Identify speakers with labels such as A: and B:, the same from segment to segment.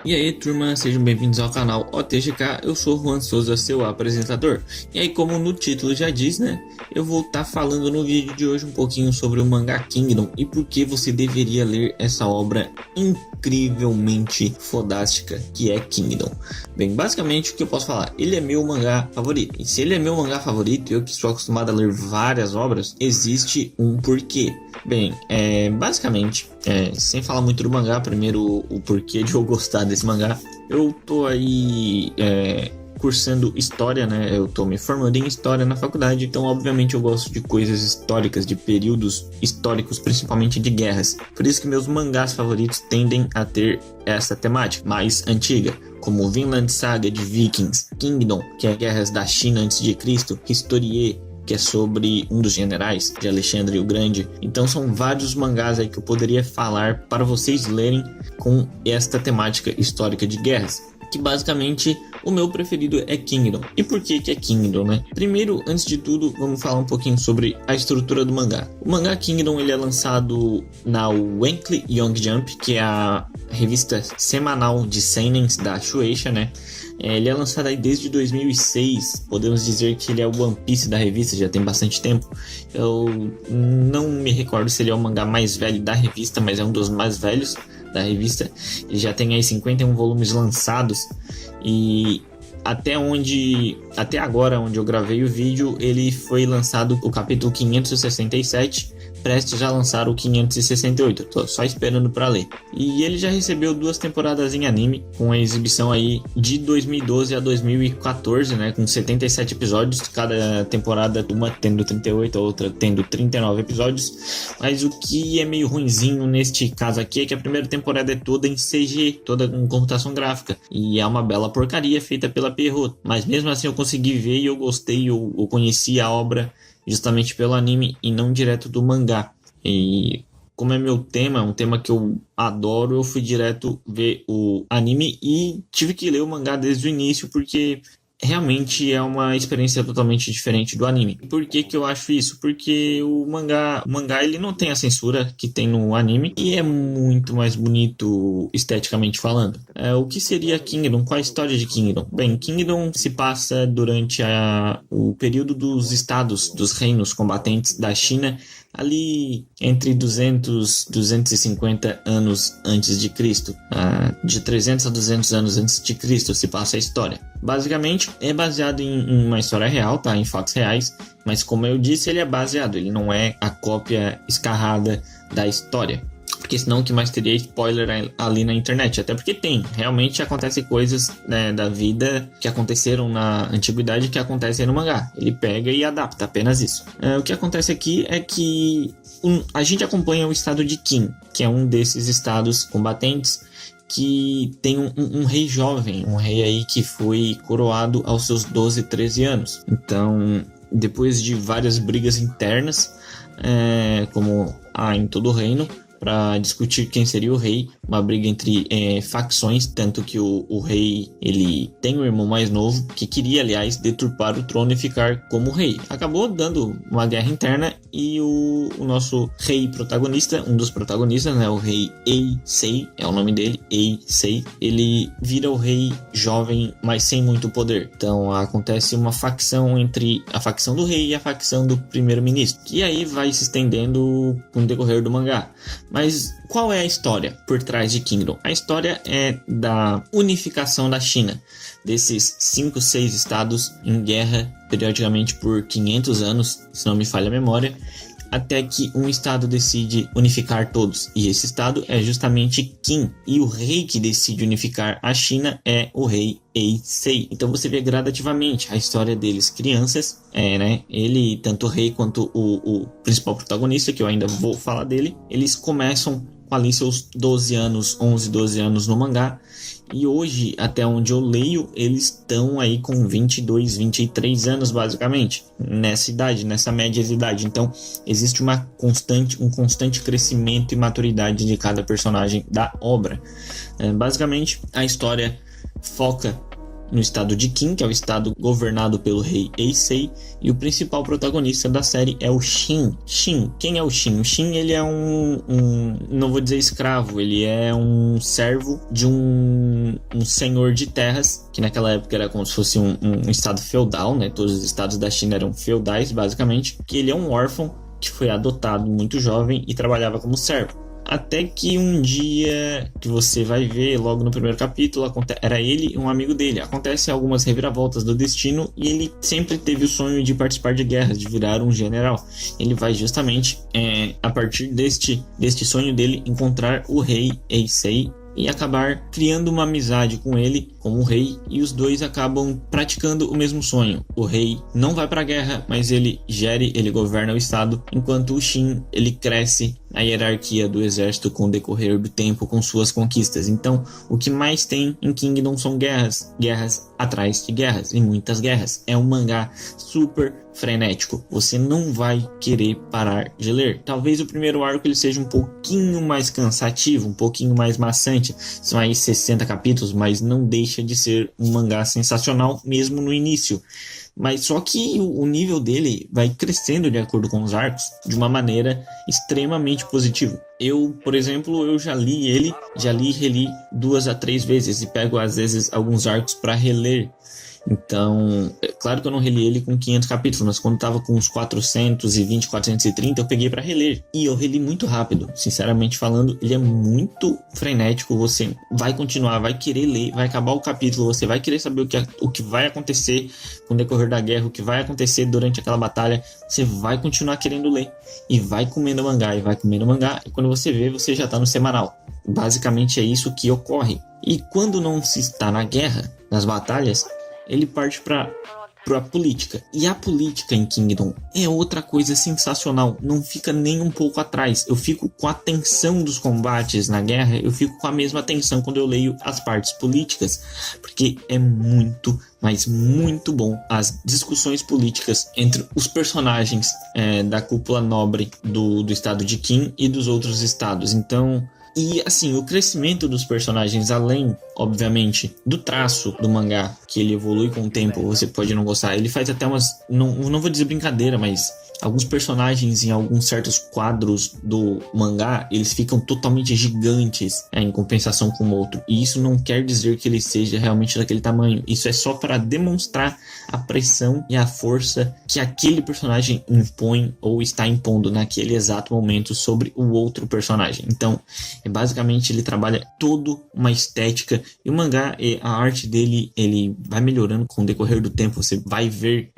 A: E aí, turma, sejam bem-vindos ao canal OTGK. Eu sou o Juan Souza, seu apresentador. E aí, como no título já diz, né, eu vou estar falando no vídeo de hoje um pouquinho sobre o mangá Kingdom e por que você deveria ler essa obra incrivelmente fodástica que é Kingdom. Bem, basicamente o que eu posso falar, ele é meu mangá favorito. E se ele é meu mangá favorito, eu que estou acostumado a ler várias obras, existe um porquê. Bem, basicamente, sem falar muito do mangá, primeiro o porquê de eu gostar desse mangá. Eu tô aí cursando história, né? Eu tô me formando em história na faculdade, então obviamente eu gosto de coisas históricas, de períodos históricos, principalmente de guerras. Por isso que meus mangás favoritos tendem a ter essa temática mais antiga, como Vinland Saga de Vikings, Kingdom, que é guerras da China antes de Cristo, Historie, que é sobre um dos generais de Alexandre o Grande. Então são vários mangás aí que eu poderia falar para vocês lerem com esta temática histórica de guerras, que basicamente o meu preferido é Kingdom. E por que é Kingdom, né? Primeiro, antes de tudo, vamos falar um pouquinho sobre a estrutura do mangá. O mangá Kingdom, ele é lançado na Weekly Young Jump, que é a revista semanal de seinens da Shueisha, né? Ele é lançado aí desde 2006, podemos dizer que ele é o One Piece da revista, já tem bastante tempo. Eu não me recordo se ele é o mangá mais velho da revista, mas é um dos mais velhos da revista. Ele já tem aí 51 volumes lançados e até agora, onde eu gravei o vídeo, ele foi lançado o capítulo 567, prestes a lançar o 568, tô só esperando para ler. E ele já recebeu 2 temporadas em anime, com a exibição aí de 2012 a 2014, né, com 77 episódios, cada temporada uma tendo 38, a outra tendo 39 episódios. Mas o que é meio ruinzinho neste caso aqui é que a primeira temporada é toda em CG, toda com computação gráfica, e é uma bela porcaria feita pela Pierrot, mas mesmo assim eu consegui ver e eu gostei, eu conheci a obra justamente pelo anime e não direto do mangá. E como é meu tema, um tema que eu adoro, eu fui direto ver o anime e tive que ler o mangá desde o início, porque realmente é uma experiência totalmente diferente do anime. E por que eu acho isso? Porque o mangá ele não tem a censura que tem no anime e é muito mais bonito esteticamente falando. O que seria Kingdom? Qual a história de Kingdom? Bem, Kingdom se passa durante o período dos estados, dos reinos combatentes da China, ali entre 250 anos antes de Cristo. De 300 a 200 anos antes de Cristo se passa a história. Basicamente é baseado em uma história real, tá? Em fatos reais, mas como eu disse, ele é baseado, ele não é a cópia escarrada da história, porque senão o que mais teria spoiler ali na internet, até porque realmente acontecem coisas, né, da vida que aconteceram na antiguidade que acontecem no mangá, ele pega e adapta, apenas isso. O que acontece aqui é que a gente acompanha o estado de Qin, que é um desses estados combatentes que tem um rei jovem, um rei aí que foi coroado aos seus 12, 13 anos. Então, depois de várias brigas internas, como há em todo o reino, para discutir quem seria o rei, uma briga entre facções, tanto que o rei, ele tem um irmão mais novo que queria, aliás, deturpar o trono e ficar como rei. Acabou dando uma guerra interna e o nosso rei protagonista, um dos protagonistas, né, o rei Eisei, é o nome dele, Eisei, ele vira o rei jovem, mas sem muito poder. Então acontece uma facção entre a facção do rei e a facção do primeiro-ministro, que aí vai se estendendo com o decorrer do mangá. Mas qual é a história por trás de Kingdom? A história é da unificação da China, desses 5, 6 estados em guerra periodicamente por 500 anos, se não me falha a memória, até que um estado decide unificar todos. E esse estado é justamente Qin. E o rei que decide unificar a China é o rei Eisei. Então você vê gradativamente a história deles, crianças, né? Ele, tanto o rei quanto o principal protagonista, que eu ainda vou falar dele, eles começam com ali seus 12 anos, 11, 12 anos no mangá. E hoje, até onde eu leio, eles estão aí com 22, 23 anos basicamente, nessa idade, nessa média de idade. Então, existe um constante crescimento e maturidade de cada personagem da obra. Basicamente, a história foca no estado de Qin, que é o estado governado pelo rei Eisei, e o principal protagonista da série é o Shin. Shin, quem é o Shin? O Shin, ele é não vou dizer escravo, ele é um servo de um senhor de terras, que naquela época era como se fosse um estado feudal, né? Todos os estados da China eram feudais, basicamente, que ele é um órfão que foi adotado muito jovem e trabalhava como servo. Até que um dia, que você vai ver logo no primeiro capítulo, era ele e um amigo dele. Acontecem algumas reviravoltas do destino e ele sempre teve o sonho de participar de guerras, de virar um general. Ele vai justamente, a partir deste sonho dele, encontrar o rei Eisei e acabar criando uma amizade com ele como rei, e os dois acabam praticando o mesmo sonho. O rei não vai para a guerra, mas ele governa o estado, enquanto o Shin, ele cresce na hierarquia do exército com o decorrer do tempo, com suas conquistas. Então, o que mais tem em Kingdom são guerras atrás de guerras, e muitas guerras. É um mangá super frenético, você não vai querer parar de ler. Talvez o primeiro arco ele seja um pouquinho mais cansativo, um pouquinho mais maçante, são aí 60 capítulos, mas não deixa de ser um mangá sensacional mesmo no início. Mas só que o nível dele vai crescendo de acordo com os arcos de uma maneira extremamente positiva. Eu, por exemplo, eu já li e reli 2 a 3 vezes e pego às vezes alguns arcos para reler. Então, é claro que eu não reli ele com 500 capítulos, mas quando tava com uns 420, 430, eu peguei pra reler. E eu reli muito rápido, sinceramente falando, ele é muito frenético, você vai continuar, vai querer ler, vai acabar o capítulo, você vai querer saber o que vai acontecer com o decorrer da guerra, o que vai acontecer durante aquela batalha, você vai continuar querendo ler, e vai comendo mangá, e quando você vê, você já tá no semanal. Basicamente é isso que ocorre. E quando não se está na guerra, nas batalhas, ele parte para a política. E a política em Kingdom é outra coisa sensacional. Não fica nem um pouco atrás. Eu fico com a tensão dos combates na guerra. Eu fico com a mesma tensão quando eu leio as partes políticas. Porque é muito, mas muito bom as discussões políticas entre os personagens da cúpula nobre do estado de Qin e dos outros estados. Então... E assim, o crescimento dos personagens, além, obviamente, do traço do mangá, que ele evolui com o tempo, você pode não gostar. Ele faz até umas, não vou dizer brincadeira, mas alguns personagens em alguns certos quadros do mangá, eles ficam totalmente gigantes, em compensação com o outro. E isso não quer dizer que ele seja realmente daquele tamanho. Isso é só para demonstrar a pressão e a força que aquele personagem impõe ou está impondo naquele exato momento sobre o outro personagem. Então, basicamente ele trabalha toda uma estética, e o mangá, a arte dele, ele vai melhorando com o decorrer do tempo. Você vai ver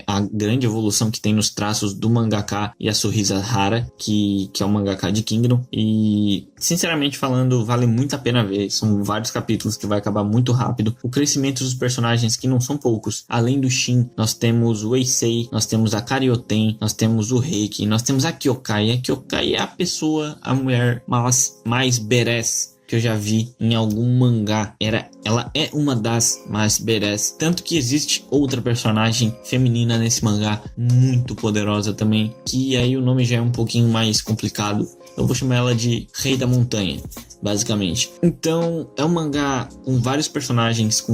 A: a grande evolução que tem nos traços do mangaka Yasuhisa Hara, que é o mangaka de Kingdom, e sinceramente falando, vale muito a pena ver. São vários capítulos que vai acabar muito rápido. O crescimento dos personagens, que não são poucos, além do Shin, nós temos o Eisei, nós temos a Karyoten, nós temos o Reiki, nós temos a Kyokai. A Kyokai é a mulher mais badass que eu já vi em algum mangá. Ela é uma das mais badass. Tanto que existe outra personagem feminina nesse mangá, muito poderosa também, que aí o nome já é um pouquinho mais complicado. Eu vou chamar ela de Rei da Montanha, basicamente. Então, é um mangá com vários personagens,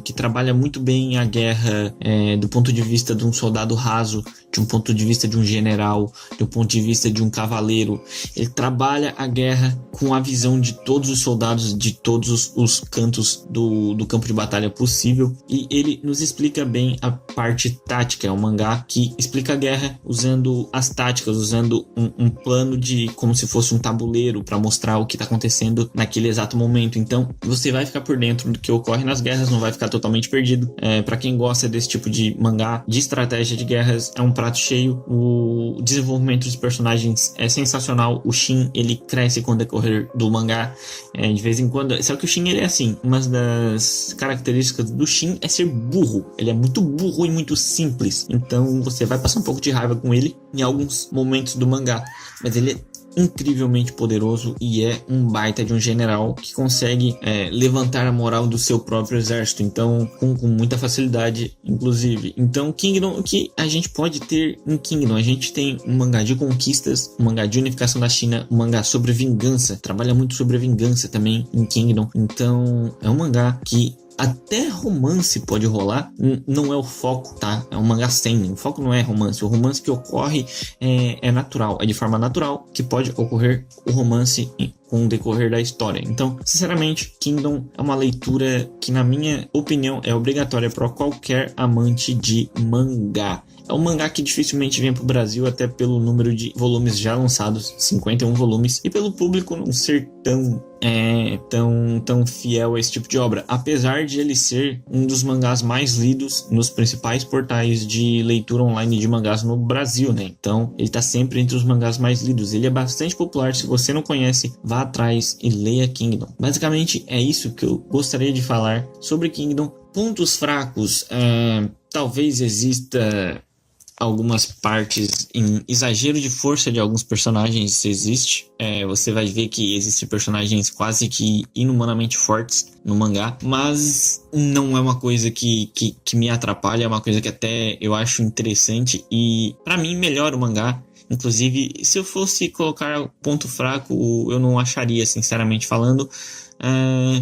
A: que trabalha muito bem a guerra do ponto de vista de um soldado raso, de um ponto de vista de um general, do ponto de vista de um cavaleiro. Ele trabalha a guerra com a visão de todos os soldados, de todos os cantos do campo de batalha possível, e ele nos explica bem a parte tática. É um mangá que explica a guerra usando as táticas, usando um plano de como se fosse um tabuleiro para mostrar o que está acontecendo naquele exato momento. Então você vai ficar por dentro do que ocorre nas guerras, não vai ficar totalmente perdido. Para quem gosta desse tipo de mangá de estratégia de guerras, é um prato cheio. O desenvolvimento dos personagens é sensacional. O Shin, ele cresce com o decorrer do mangá, de vez em quando. Só que o Shin, ele é assim, uma das características do Shin é ser burro. Ele é muito burro e muito simples, então você vai passar um pouco de raiva com ele em alguns momentos do mangá, mas ele é incrivelmente poderoso e é um baita de um general que consegue levantar a moral do seu próprio exército, então com muita facilidade, inclusive. Então Kingdom, o que a gente pode ter em Kingdom? A gente tem um mangá de conquistas, um mangá de unificação da China, um mangá sobre vingança, trabalha muito sobre a vingança também em Kingdom. Então é um mangá que até romance pode rolar, não é o foco, tá? É um mangá seinen, o foco não é romance, o romance que ocorre é natural, é de forma natural que pode ocorrer o romance com o decorrer da história. Então, sinceramente, Kingdom é uma leitura que, na minha opinião, é obrigatória para qualquer amante de mangá. É um mangá que dificilmente vem para o Brasil, até pelo número de volumes já lançados, 51 volumes, e pelo público não ser tão fiel a esse tipo de obra, apesar de ele ser um dos mangás mais lidos nos principais portais de leitura online de mangás no Brasil, né? Então, ele tá sempre entre os mangás mais lidos. Ele é bastante popular. Se você não conhece, vá atrás e leia Kingdom. Basicamente, é isso que eu gostaria de falar sobre Kingdom. Pontos fracos, talvez exista algumas partes em exagero de força de alguns personagens. Existe. Você vai ver que existem personagens quase que inumanamente fortes no mangá, mas não é uma coisa que me atrapalha, é uma coisa que até eu acho interessante e pra mim melhora o mangá. Inclusive, se eu fosse colocar ponto fraco, eu não acharia, sinceramente falando,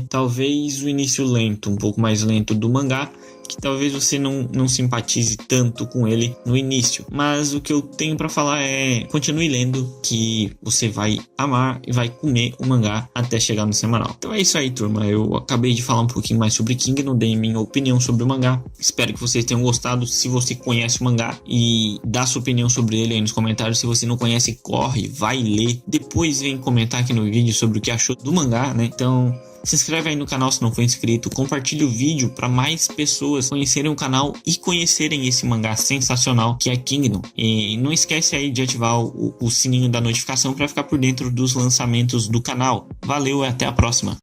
A: talvez o início lento, um pouco mais lento do mangá, que talvez você não simpatize tanto com ele no início. Mas o que eu tenho pra falar é: continue lendo, que você vai amar e vai comer o mangá até chegar no semanal. Então é isso aí, turma. Eu acabei de falar um pouquinho mais sobre Kingdom, dei minha opinião sobre o mangá. Espero que vocês tenham gostado. Se você conhece o mangá, e dá sua opinião sobre ele aí nos comentários. Se você não conhece, corre, vai ler. Depois vem comentar aqui no vídeo sobre o que achou do mangá, né? Então, se inscreve aí no canal se não for inscrito, compartilhe o vídeo para mais pessoas conhecerem o canal e conhecerem esse mangá sensacional que é Kingdom. E não esquece aí de ativar o sininho da notificação para ficar por dentro dos lançamentos do canal. Valeu e até a próxima!